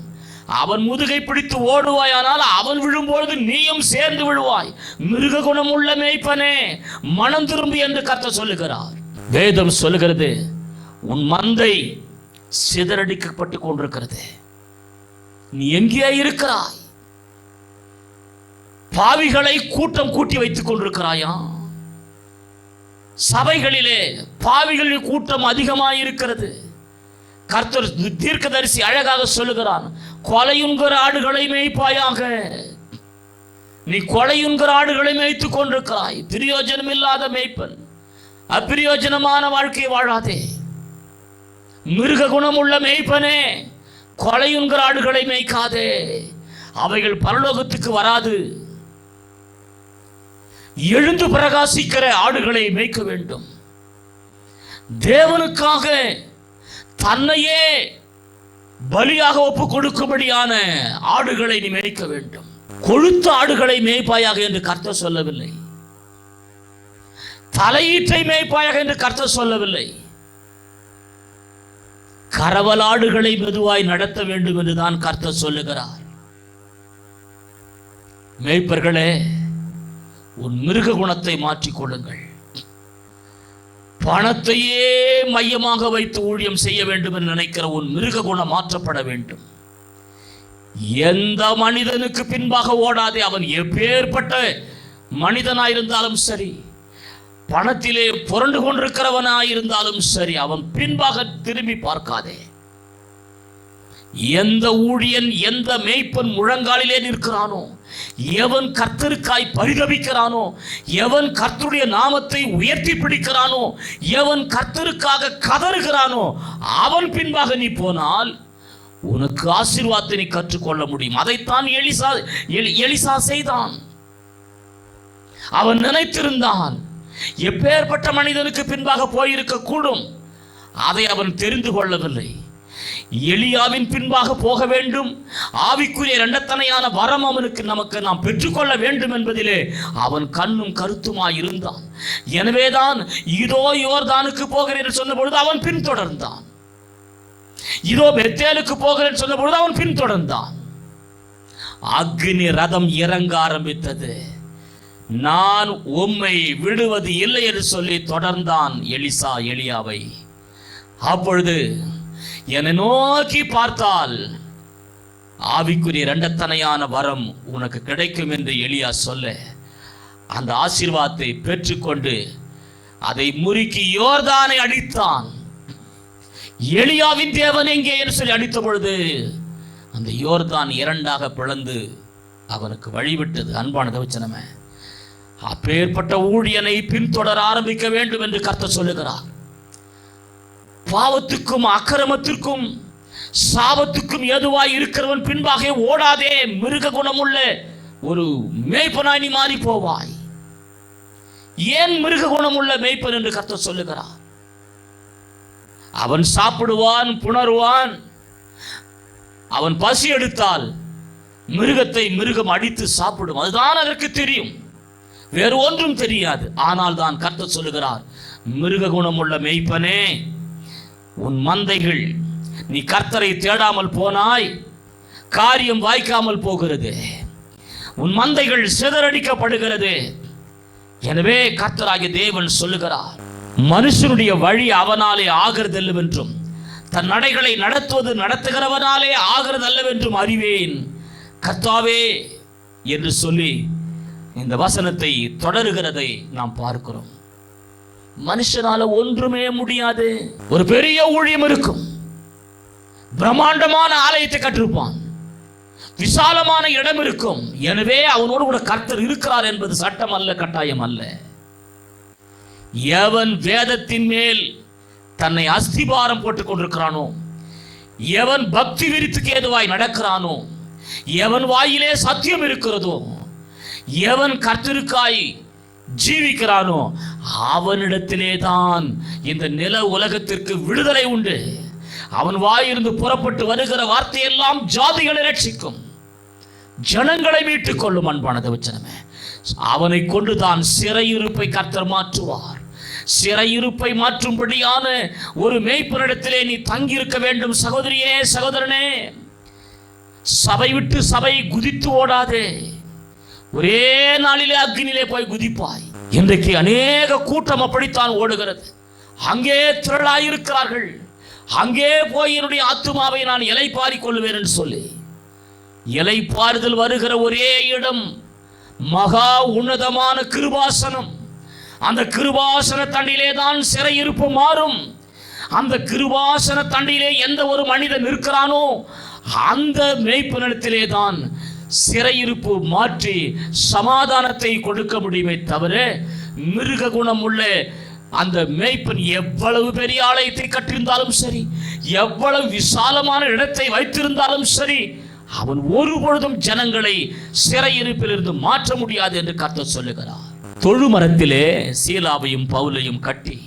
அவன் முதுகை பிடித்து ஓடுவாயானால் அவன் விழும்பொழுது நீயும் சேர்ந்து விழுவாய். மிருக குணம் உள்ள மேய்ப்பனே, மனம் திரும்பி என்று கர்த்தர் சொல்லுகிறார். வேதம் சொல்லுகிறது, உன் மந்தை சிதறடிக்கப்பட்டு கொண்டிருக்கிறது. நீ எங்கே இருக்கிறாய்? பாவிகளை கூட்டம் கூட்டி வைத்துக் கொண்டிருக்கிறாயா? சபைகளிலே பாவிகளின் கூட்டம் அதிகமாக இருக்கிறது. கர்த்தர் தீர்க்கதரிசி அழகாக சொல்லுகிறான், கொலையுண்கிற ஆடுகளை மேய்ப்பாயாக. நீ கொலையுண்கிற ஆடுகளை மேய்த்துக் கொண்டிருக்கிறாய். பிரயோஜனம் இல்லாத மேய்ப்பன், அப்பிரயோஜனமான வாழ்க்கையை வாழாதே. மிருக குணம் உள்ள மேய்ப்பனே, கொலையுண்கிற ஆடுகளை மேய்க்காதே. அவைகள் பரலோகத்துக்கு வராது. எழுந்து பிரகாசிக்கிற ஆடுகளை மேய்க்க வேண்டும். தேவனுக்காக தன்னையே பலியாக ஒப்பு கொடுக்கும்படியான ஆடுகளை நீ மேய்க்க வேண்டும். கொழுத்த ஆடுகளை மேய்ப்பாயாக என்று கர்த்தர் சொல்லவில்லை. தலையீற்றை மேய்ப்பாயாக என்று கர்த்தர் சொல்லவில்லை. கரவலாடுகளை மெதுவாய் நடத்த வேண்டும் என்றுதான் கர்த்தர் சொல்லுகிறார். மேய்ப்பர்களே, உன் மிருக குணத்தை மாற்றிக் கொள்ளுங்கள். பணத்தையே மையமாக வைத்து ஊழியம் செய்ய வேண்டும் என்று நினைக்கிற உன் மிருக குணம் மாற்றப்பட வேண்டும். எந்த மனிதனுக்கு பின்பாக ஓடாதே. அவன் எப்பேற்பட்ட மனிதனாயிருந்தாலும் சரி, பணத்திலே புரண்டு கொண்டிருக்கிறவனாயிருந்தாலும் சரி, அவன் பின்பாக திரும்பி பார்க்காதே. எந்த ஊழியன், எந்த மேய்ப்பன் முழங்காலிலே நிற்கிறானோ, எவன் கர்த்தருக்காய் பரிதபிக்கிறானோ, எவன் கர்த்தருடைய நாமத்தை உயர்த்தி பிடிக்கிறானோ, எவன் கர்த்தருக்காக கதறுகிறானோ, அவன் பின்பாக நீ போனால் உனக்கு ஆசீர்வாதத்தை நீ கற்றுக்கொள்ள முடியும். அதைத்தான் எலிசா செய்தான். அவன் நினைத்திருந்தான், எப்பேற்பட்ட மனிதனுக்கு பின்பாக போயிருக்க கூடும். அதை அவன் தெரிந்து கொள்ளவில்லை. எலியாவின் பின்பாக போக வேண்டும், ஆவிக்குரிய இரண்டத்தனையான வரம் நமக்கு நாம் பெற்றுக்கொள்ள வேண்டும் என்பதிலே அவன் கண்ணும் கருத்துமாய் இருந்தான். எனவேதான் இதோ யோர்தானுக்கு போகிறேன் என்று சொன்ன பொழுது அவன் பின்தொடர்ந்தான். இதோ பெத்தேலுக்கு போகிறேன் சொன்ன பொழுது அவன் பின்தொடர்ந்தான். அக்னி ரதம் இறங்க ஆரம்பித்தது. நான் உம்மை விடுவது இல்லை என்று சொல்லி தொடர்ந்தான் எலியாவை. அப்பொழுது என்னை நோக்கி பார்த்தால் ஆவிக்குரிய இரண்டத்தனையான வரம் உனக்கு கிடைக்கும் என்று எலியா சொல்ல, அந்த ஆசீர்வாதத்தை பெற்றுக்கொண்டு அதை முறுக்கி யோர்தானை அடித்தான். எலியாவின் தேவன் எங்கே என்று சொல்லி அடித்த பொழுது அந்த யோர்தான் இரண்டாக பிளந்து அவனுக்கு வழிவிட்டது. அன்பான தேவச்சனமே, அப்பேற்பட்ட ஊழியனை பின்தொடர ஆரம்பிக்க வேண்டும் என்று கர்த்தர் சொல்லுகிறார். பாவத்துக்கும் அக்கிரமத்திற்கும் சாபத்துக்கும் ஏதுவாய் இருக்கிறவன் பின்பாக ஓடாதே. மிருக குணமுள்ள ஒரு மேய்ப்பனாய் நீ மாறி போவாய். ஏன் மிருக குணமுள்ள மேய்ப்பன் என்று கர்த்தர் சொல்லுகிறார்? அவன் சாப்பிடுவான், புணருவான். அவன் பசி எடுத்தால் மிருகத்தை மிருகம் அடித்து சாப்பிடும். அதுதான் அதற்கு தெரியும், வேறு ஒன்றும் தெரியாது. ஆனால் தான் கர்த்தர் சொல்லுகிறார், மிருக குணமுள்ள மேய்ப்பனே, உன் மந்தைகள் நீ கர்த்தரை தேடாமல் போனாய், காரியம் வாய்க்காமல் போகிறது. உன் மந்தைகள் சிதறடிக்கப்படுகிறது. எனவே கர்த்தராகிய தேவன் சொல்லுகிறார், மனுஷனுடைய வழி அவனாலே ஆகிறதல்லவென்றும் தன் நடைகளை நடத்துகிறவனாலே ஆகிறதல்லவென்றும் அறிவேன் கர்த்தாவே என்று சொல்லி இந்த வசனத்தை தொடருகிறதை நாம் பார்க்கிறோம். மனுஷனால ஒன்றுமே முடியாது. ஒரு பெரிய ஊழியம் இருக்கும், பிரம்மாண்டமான ஆலயத்தை கட்டிருப்பான், விசாலமான இடம் இருக்கும். எனவே அவனோடு கூட கர்த்தர் இருக்கிறார் என்பது சட்டம் அல்ல, கட்டாயம் அல்ல. எவன் வேதத்தின் மேல் தன்னை அஸ்திபாரம் போட்டுக் கொண்டிருக்கிறானோ, எவன் பக்தி விருத்துக்கு ஏதுவாய் நடக்கிறானோ, எவன் வாயிலே சத்தியம் இருக்கிறதோ, எவன் கர்த்தருக்காய் ஜீவிக்கிறானோ, அவனிடத்திலே தான் இந்த நில உலகத்திற்கு விடுதலை உண்டு. அவன் வாயிலிருந்து புறப்பட்டு வருகிற வார்த்தையெல்லாம் ஜாதிகளை ரட்சிக்கும், ஜனங்களை மீட்டுக் கொள்ளும். அன்பான தேவச்சனமே, அவனை கொண்டு தான் சிறையிருப்பை கர்த்தர் மாற்றுவார். சிறையிருப்பை மாற்றும்படியான ஒரு மேய்ப்பனிடத்திலே நீ தங்கியிருக்க வேண்டும். சகோதரியே, சகோதரனே, சபை விட்டு சபை குதித்து ஓடாதே. ஒரே நாளிலே அக்னியிலே போய் குதிப்பாய். இன்றைக்கு அநேக கூட்டம் அப்படித்தான் ஓடுகிறது. அங்கே திரளாயிருக்கிறார்கள். அங்கே போய் என்னுடைய ஆத்துமாவை நான் இலை பாரிக் கொள்வேன் என்று சொல்லி இலை பாறுதல் வருகிற ஒரே இடம் மகா உன்னதமான கிருபாசனம். அந்த கிருபாசன தண்டிலே தான் சிறையிருப்பு மாறும். அந்த கிருபாசன தண்டிலே எந்த ஒரு மனிதன் இருக்கிறானோ அந்த மேய்ப்பனிடத்திலே தான் சிறையிருப்பு மாற்றி சமாதானத்தை கொடுக்க முடியுமே தவிர, மிருக குணம் உள்ள அந்த மேய்ப்பன் எவ்வளவு பெரிய ஆலயத்தை கட்டியிருந்தாலும் சரி, எவ்வளவு விசாலமான இடத்தை வைத்திருந்தாலும் சரி, அவன் ஒருபொழுதும் ஜனங்களை சிறையிருப்பிலிருந்து மாற்ற முடியாது என்று கர்த்தர் சொல்லுகிறார். தொழுமரத்திலே சீலாவையும் பவுலையும் கட்டி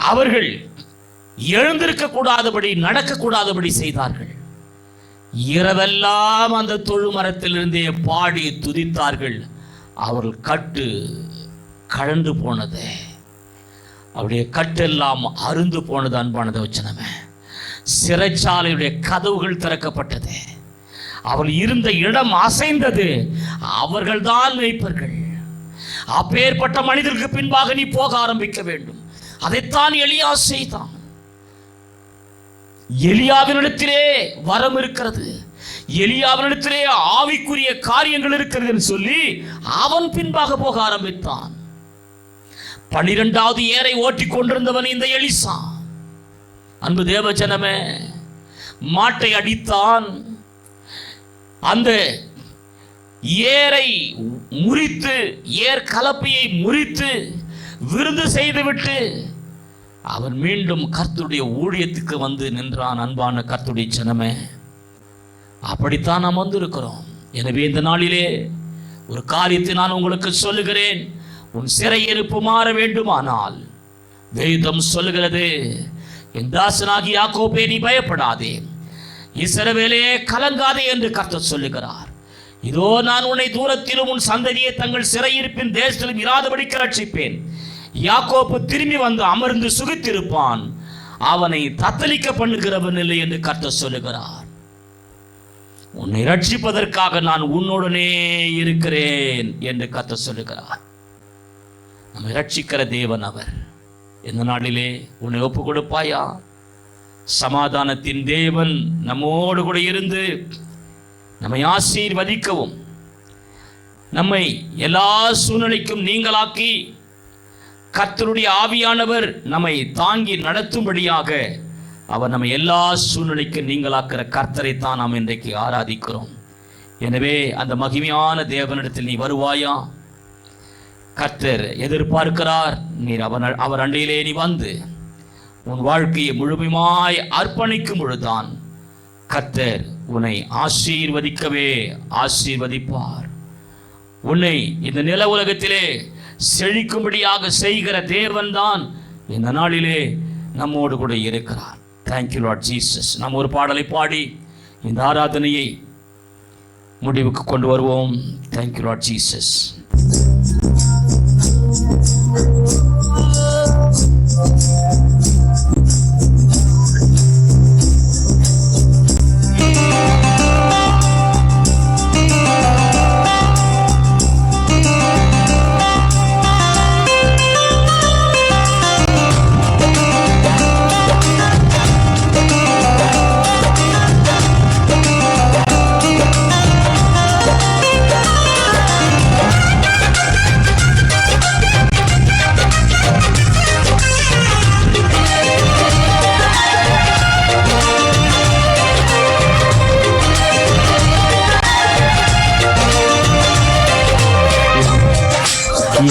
அவர்கள் எழுந்திருக்க கூடாதபடி, நடக்க கூடாதபடி செய்தார்கள். இரவெல்லாம் அந்த தொழுமரத்திலிருந்தே பாடி துதித்தார்கள். அவர்கள் கட்டு கழன்று போனது, அவருடைய கட்டெல்லாம் அருந்து போனது. அன்பானதை வச்சனமே, சிறைச்சாலையுடைய கதவுகள் திறக்கப்பட்டது. அவள் இருந்த இடம் அசைந்தது. அவர்கள் தான் மேய்ப்பர்கள். அப்பேற்பட்ட மனிதருக்கு பின்பாக நீ போக ஆரம்பிக்க வேண்டும். அதைத்தான் எலியா செய்தான். எலியாவினிடத்திலே வரம் இருக்கிறது, எலியாவினிடத்திலே ஆவிக்குரிய காரியங்கள் இருக்கிறது என்று சொல்லி அவன் பின்பாக போக ஆரம்பித்தான். 12வது ஏரை ஓட்டி கொண்டிருந்தவன் இந்த எலிசா. அன்பு தேவஜனமே, மாட்டை அடித்தான். அந்த ஏரை முறித்து, ஏர் கலப்பையை முறித்து விருந்து செய்துவிட்டு அவன் மீண்டும் கர்த்தருடைய ஊழியத்துக்கு வந்து நின்றான். அன்பான கர்த்தருடைய ஜனமே, அப்படித்தான் நாம் வந்திருக்கிறோம். எனவே இந்த நாளிலே ஒரு காரியத்தை நான் உங்களுக்கு சொல்லுகிறேன். உன் சிறையிருப்பு மாற வேண்டுமானால் வேதம் சொல்லுகிறது, என் தாசனாகி யாக்கோபே நீ பயப்படாதே, இஸ்ரவேலே கலங்காதே என்று கர்த்தர் சொல்லுகிறார். இதோ நான் உன்னை தூரத்திலும் உன் சந்ததியை தங்கள் சிறையிருப்பின் தேசத்திலும் இராதபடிக்கு ரட்சிப்பேன். யாக்கோப்பு திரும்பி வந்து அமர்ந்து சுகித்திருப்பான், அவனை தத்தளிக்க பண்ணுகிறவன் இல்லை என்று கர்த்தர் சொல்லுகிறார். உன்னை ரட்சிப்பதற்காக நான் உன்னுடனே இருக்கிறேன் என்று கர்த்தர் சொல்லுகிறார். நம்மை ரட்சிக்கிற தேவன் அவர். இந்த நாளிலே உன்னை ஒப்பு கொடுப்பாயா? சமாதானத்தின் தேவன் நம்மோடு கூட இருந்து நம்மை ஆசீர்வதிக்கவும், நம்மை எல்லா சூழ்நிலைக்கும் நீங்களாக்கி கர்த்தருடைய ஆவியானவர் நம்மை தாங்கி நடத்தும்படியாக அவர் நம்மை எல்லா சூழ்நிலைக்கும் நீங்களாக்குற கர்த்தரை தான் நாம் இன்றைக்கு ஆராதிக்கிறோம். எனவே அந்த மகிமையான தேவனிடத்தில் நீ வருவாயா? கர்த்தர் எதிர்பார்க்கிறார். நீர் அவர் அண்டையிலே நீ வந்து உன் வாழ்க்கையை முழுமையாய் அர்ப்பணிக்கும் பொழுதுதான் கர்த்தர் உன்னை ஆசீர்வதிக்கவே ஆசீர்வதிப்பார். உன்னை இந்த நில உலகத்திலே செழிக்கும்படியாக செய்கிற தேவன் தான் இந்த நாளிலே நம்மோடு கூட இருக்கிறார். Thank you Lord Jesus. நாம் ஒரு பாடலை பாடி இந்த ஆராதனையை முடிவுக்கு கொண்டு வருவோம். Thank you Lord Jesus.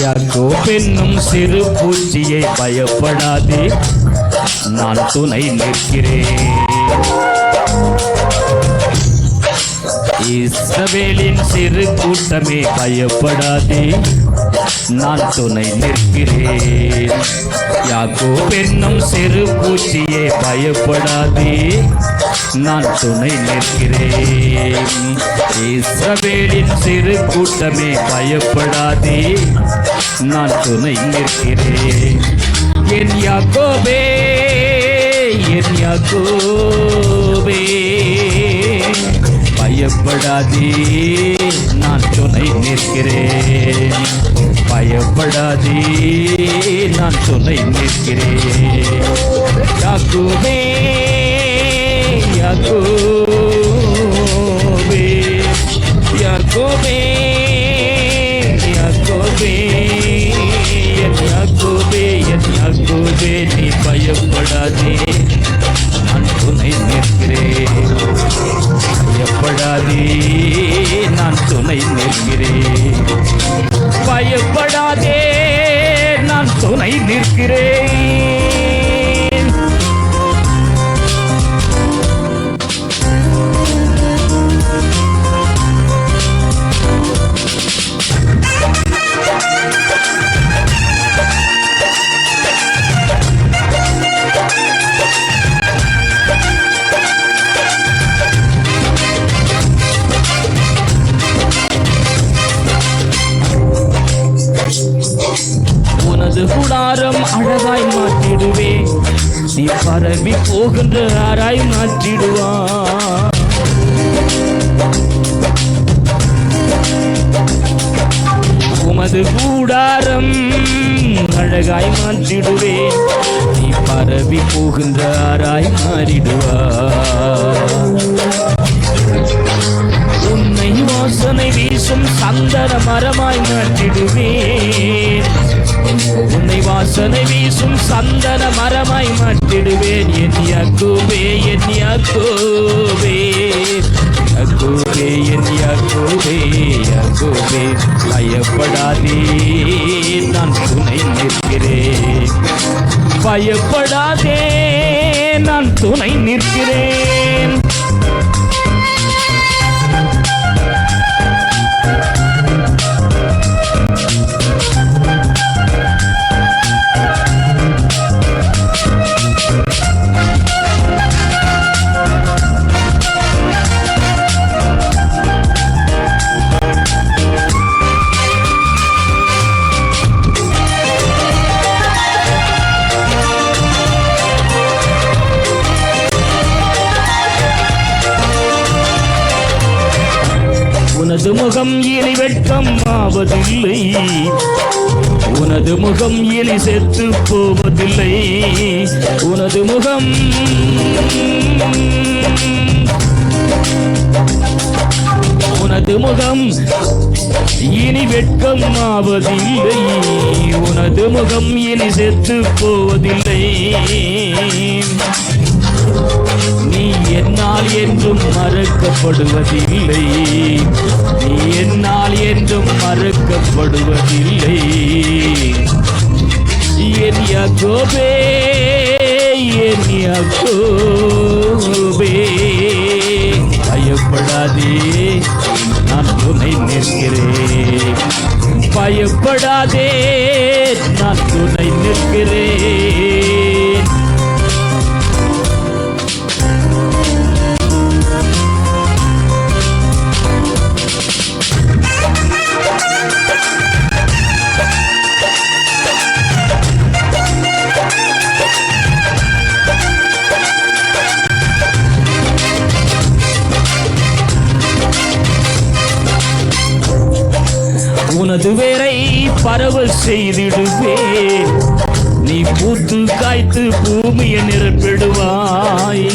யாக்கோபென்னும் சிறு பூச்சியை பயப்படாதே, நான் துணை நிற்கிறேன். இஸ்ரவேலின் சிறு கூட்டமே பயப்படாதே, நான் துணை நிற்கிறேன். யாக்கோபென்னும் சிறு பூச்சியை பயப்படாதே, நான் துணை நிற்கிறேன். இஸ்ரவேலின் சிறு கூட்டமே பயப்படாதே, நான் துணை நிற்கிறேன். என் யாக்கோபே, என் யாக்கோபே பயப்படாதே, நான் துணை நிற்கிறேன். பயப்படாதே, நான் துணை நிற்கிறேன். யாக்கோபே, யாக்கோபே, யாக்கோபே, யாக்கோபே, என் யாக்கோபே, என் யாக்கோபே நீ பயப்படாதே, நான் துணை நிற்கிறேன். பயப்படாதே, நான் துணை நிற்கிறேன். பயப்படாதே, நான் துணை நிற்கிறேன். உனது கூடாரம் அழகாய் மாற்றிடுவே, நீ பரவி போகின்ற ஆராய் மாற்றிடுவான். உமது கூடாரம் அழகாய் மாற்றிடுவே, நீ பரவி போகின்ற ஆராய் மாறிடுவான். உன்னை வாசனை வீசும் சந்தன மரமாய் மாற்றிடுவேன். உன்னை வாசனை வீசும் சந்தன மரமாய் மாற்றிடுவேன். என் யாக்கோபே, என் யாக்கோபே, யாக்கோபே, என் யாக்கோபே, யாக்கோபே பயப்படாதே, நான் துணை நிற்கிறேன். பயப்படாதே, நான் துணை நிற்கிறேன். உனது முகம் இனி வெட்கம் ஆவதில்லை, உனது முகம் இனி செத்து போவதில்லை. உனது முகம் உனது முகம் இனி வெட்கம் ஆவதில்லை, உனது முகம் இனி செத்து போவதில்லை. நீ என்னால் என்றும் மறக்கப்படுவதில்லை, நீ என்னால் என்றும் மறக்கப்படுவதில்லை. என் யாக்கோபே, என் யாக்கோபே, பயப்படாதே நான் துணை நிற்கிறேன், பயப்படாதே நான் துணை நிற்கிறேன். உனது வேரை பரவல் செய்திடுவே, நீ பூத்து காய்த்து பூமியை நிரப்பிடுவாய்.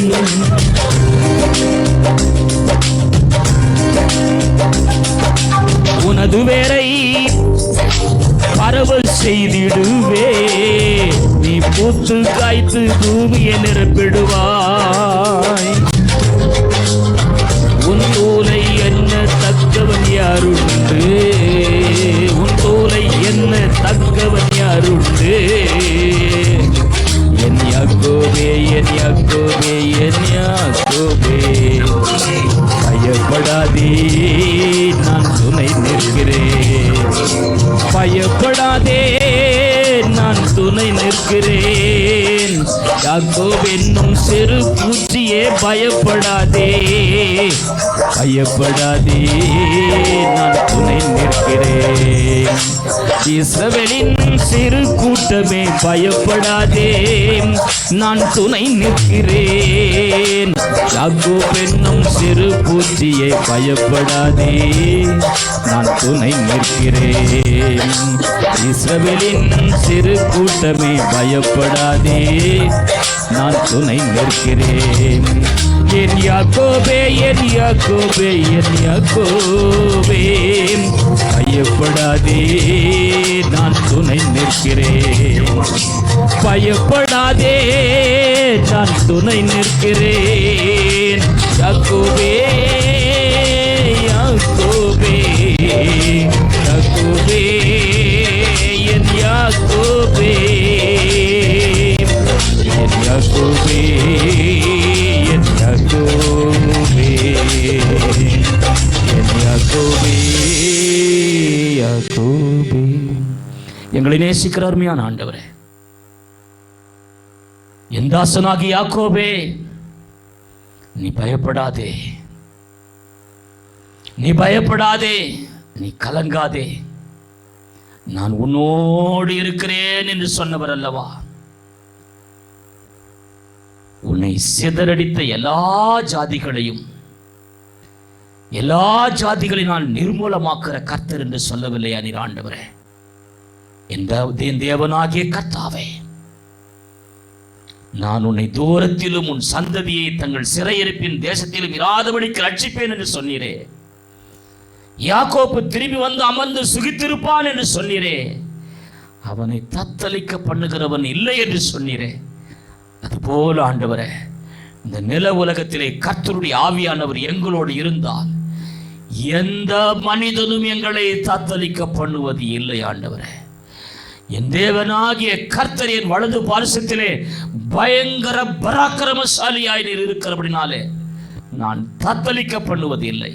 உனது வேரை பரவல் செய்திடுவே, நீ பூத்து காய்த்து பூமியை நிரப்பிடுவாய். உன் தோலை என்ன தக்கவன் யாருண்டு, உன் தோலை என்ன தக்கவன் யாருண்டு. என் யாக்கோபே, என் யாக்கோபே, என் யாக்கோபே, பயப்படாதே நான் துணை நிற்கிறேன், பயப்படாதே நான் துணை நிற்கிறேன். யாக்கோபு என்னும் சிறு பூச்சியே பயப்படாதே, பயப்படாதே நான் துணை நிற்கிறேன். இஸ்ரவேலின் சிறு கூட்டமே பயப்படாதே நான் துணை நிற்கிறேன். யாக்கோபு என்னும் சிறு பூச்சியே பயப்படாதே நான் துணை நிற்கிறேன். இஸ்ரவேலின் சிறு கூட்டமே பயப்படாதே நான் துணை நிற்கிறேன். என் யாக்கோபே, என் யாக்கோபே, என் யாக்கோபே, பயப்படாதே நான் துணை நிற்கிறேன், பயப்படாதே நான் துணை நிற்கிறேன். யாக்கோபே, யாக்கோபே, யாக்கோபே, என் யாக்கோபே, என் யாக்கோபே, என் யாக்கோபே, என் யாக்கோபே, யாக்கோபே. எங்களை நேசிக்கிற அருமையான ஆண்டவரே, என் தாசனாகி யாக்கோபே, நீ பயப்படாதே, நீ பயப்படாதே, நீ கலங்காதே, நான் உன்னோடு இருக்கிறேன் என்று சொன்னவர் அல்லவா. உன்னை சிதறடித்த எல்லா ஜாதிகளையும் எல்லா ஜாதிகளையும் நான் நிர்மூலமாக்குற கர்த்தர் என்று சொல்லவில்லையா நீர் ஆண்டவரே. என் தேவனாகிய கர்த்தாவே, நான் உன்னை தூரத்திலும் உன் சந்ததியை தங்கள் சிறையிருப்பின் தேசத்திலும் இராதபடிக்கு ரட்சிப்பேன் என்று சொன்னீரே. யாக்கோபு திரும்பி வந்து அமர்ந்து சுகித்திருப்பான் என்று சொன்னீரே. அவனை தத்தளிக்க பண்ணுகிறவன் இல்லை என்று சொன்னீரே. அதுபோல ஆண்டவரே, இந்த நில உலகத்திலே கர்த்தருடைய ஆவியானவர் எங்களோடு இருந்தால் எந்த மனிதனும் எங்களை தத்தளிக்க பண்ணுவது இல்லை ஆண்டவரே. என் தேவனாகிய கர்த்தர் என் வலது பார்சத்திலே பயங்கர பராக்கிரமசாலியாய் நீர் இருக்கிறபடினாலே நான் தத்தளிக்க பண்ணுவது இல்லை,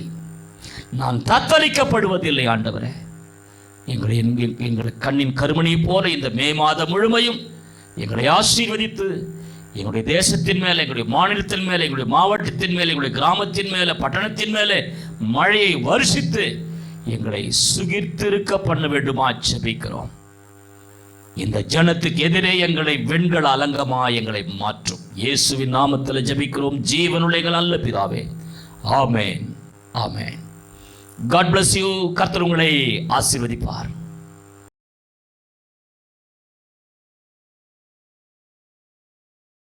நான் தத்தளிக்கப்படுவதில்லை ஆண்டவரே. எங்களை கண்ணின் கருமணி போல இந்த மே மாதம் முழுமையும் எங்களை ஆசீர்வதித்து எங்களுடைய தேசத்தின் மேலே, எங்களுடைய மாநிலத்தின் மேலே, எங்களுடைய மாவட்டத்தின் மேலே, எங்களுடைய கிராமத்தின் மேலே, பட்டணத்தின் மேலே மழையை வருஷித்து எங்களை சுகிர்த்திருக்க பண்ண வேண்டுமா ஜெபிக்கிறோம். இந்த ஜனத்துக்கு எதிரே எங்களை வெண்கல அலங்கமா எங்களை மாற்றும். இயேசுவின் நாமத்தில் ஜெபிக்கிறோம் ஜீவனுள்ள நல்ல பிதாவே. ஆமேன், ஆமேன். God bless you. கர்த்தர் உங்களை ஆசீர்வதிப்பார்.